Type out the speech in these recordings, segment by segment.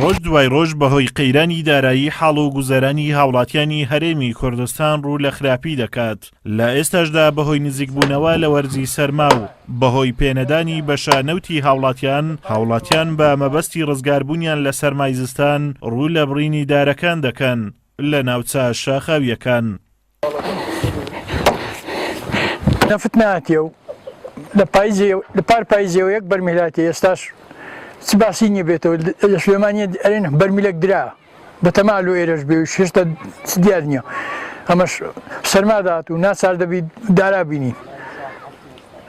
ڕۆژ دوای ڕۆژ بەهۆی قەیرانی دارایی حاڵ و گوزەرانی هاوڵاتیانی هەرێمی کوردستان ڕوو لە خراپی دەکات. لە ئێستاشدا بەهۆی نزیکبوونەوە لە وەرزی سەرما و بەهۆی پێنەدانی بەشانەوتی هاوڵاتیان بە مەبەستی ڕزگاربوونیان لە سەرمای زستان ڕوو لە بڕینی دارەکان دەکەن لە ناوچە شاخەویەکان. نەفت ناتێ و لە پار پاییزەوە یەک بەرمیلاتی ئێستاش چ باسی نییە بێتەوە لە سلێمانیە ئەرێن بەرمیلێک درا بە تەمال و ئێرەش بێ و شێشتا چ دیار نییە ئەمەش سەرمادات و ناچار دەبی دارا بینی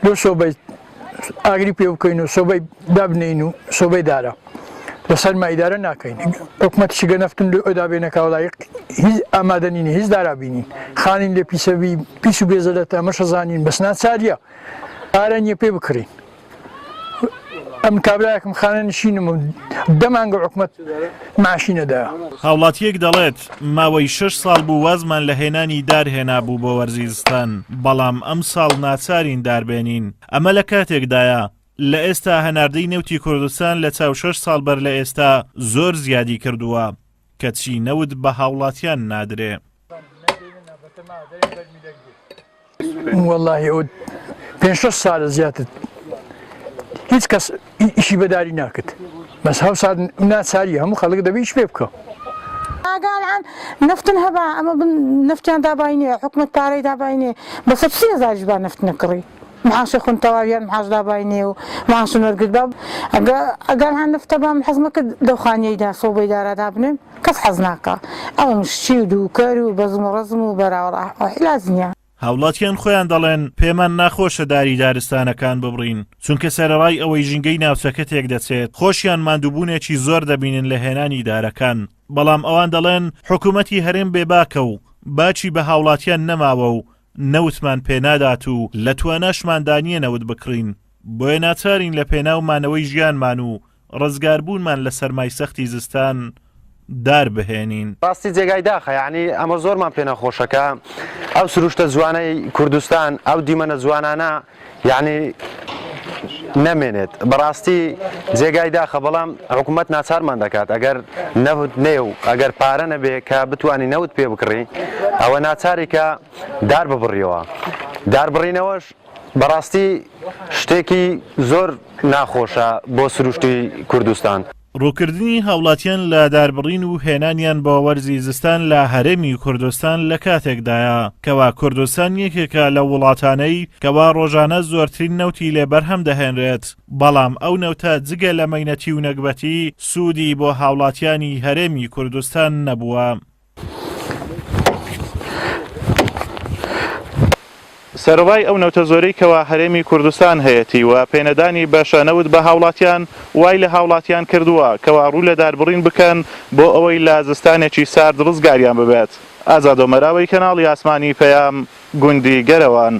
لۆ سۆبەی ئاگری پێ بکەین و سۆبەی دابنین و سۆبەی دارە لە سەرما ئیدارە ناکەین حکومەتیشی گە نەفتن لە ئۆدا بێنەکە وڵای هیچ ئامادە نینە هیچ دارا بینین خانین لێ پیسەوی پیس و بێزەلەتە ئەمەشە زانین بەس ناچاریە ئارە نییە پێ بکڕین. ئەم کابراایەکم خانە نشینم و دەمانگە حکومەت ماشی نەدایە. هاوڵاتیەک دەڵێت ماوەی 6 ساڵ بوو وازمان لە هێنانی دارهێنا بوو بۆ وەرزیستان بەڵام ئەم ساڵ ناچارین داربێنین. ئەمە لە کاتێکدایە لە ئێستا هەناردەی نەوتی کوردستان لە چاو 6 ساڵ بەر لە ئێستا زۆر زیادی کردووە کەچی نەوت بە هاوڵاتیان نادرێ. وەڵڵاهی ئەو 5-6 ساڵە زیاتر هیچ کەس ئیشی بەداری ناکرد بەس هەو ساڵ ناچاری هەموو خەڵک دەبێ ئیش پێ بکە. ئاگاڵان نفتن هەبا ئەمە نفتیان دابینێ حکومەت پارەی دابینێ بە 30,000 با نفت نەکڕی معاشی خۆن تەواویان معاش دابینێ و معاش وەرگرت بە ئەگەر هەن نفتە بام حەزمە کرد دەوخانەیەدا سۆبەی دارا دابنێن کەس حەز ناکە ئەوم شتی و دووکەر و بەزم و ڕزم و بەراوەڵ حیلاز نییە. هاوڵاتیان خۆیان دەڵێن پێمان ناخۆشە داری دارستانەکان ببڕین چونکە سەرەڕای ئەوەی ژینگەی ناوچەکە تێک دەچێت خۆشیان ماندووبوونێکی زۆر دەبینن لە هێنانی دارەکان بەڵام ئەوان دەڵێن حکوومەتی هەرێم بێباکە و باچی بە هاوڵاتیان نەماوە و نەوتمان پێنادات و لە توانەشماندانیە نەوت بکڕین بۆیە ناچارین لە پێناومانەوەی ژیانمان و ڕزگاربوونمان لە سەرمای سەختی زستان دار بهێنین. ڕاستی جێگای داخە یعنی ئەمە زۆرمان پێ نەخۆشەکە ئەو سروشتە جوانەی کوردستان ئەو دیمەنە جوانانە یعنی نەمێنێت بەڕاستی جێگای داخە بەڵام حکوومەت ناچارمان دەکات ئەگەر نەوت نێ و ئەگەر پارە نەبێ کە بتوانانی نەوت پێ بکڕی ئەوە ناچاری کە دار ببڕیەوە داربڕینەوەش بەڕاستی شتێکی زۆر ناخۆشە بۆ سروشتی کوردستان. ڕووکردنی هاوڵاتیان لە داربڕین و هێنانیان بۆ وەرزی زستان لە هەرێمی کوردستان لە کاتێکدایە کەوا کوردستان یەکێکە لە وڵاتانەی کەوا ڕۆژانە زۆرترین نەوتی لێ بەرهەم دەهێنرێت بەڵام ئەو نەوتە جگە لە مەینەتی و نەکبەتی سوودی بۆ هاوڵاتیانی هەرێمی کوردستان نەبووە. سەرەوای ئەو نەوتە زۆرەی کەوا هەرێمی کوردستان هەیەی و پێنەدانی بەشانەوت بە هاوڵاتیان وای لە هاوڵاتیان کردووە کەوا ڕوو لە داربڕین بکەن بۆ ئەوەی لە زستانێکی سارد ڕزگاریان ببێت. ئازاد و مەراوی کەناڵی ئاسمانی پەیام گوندی گەرەوان.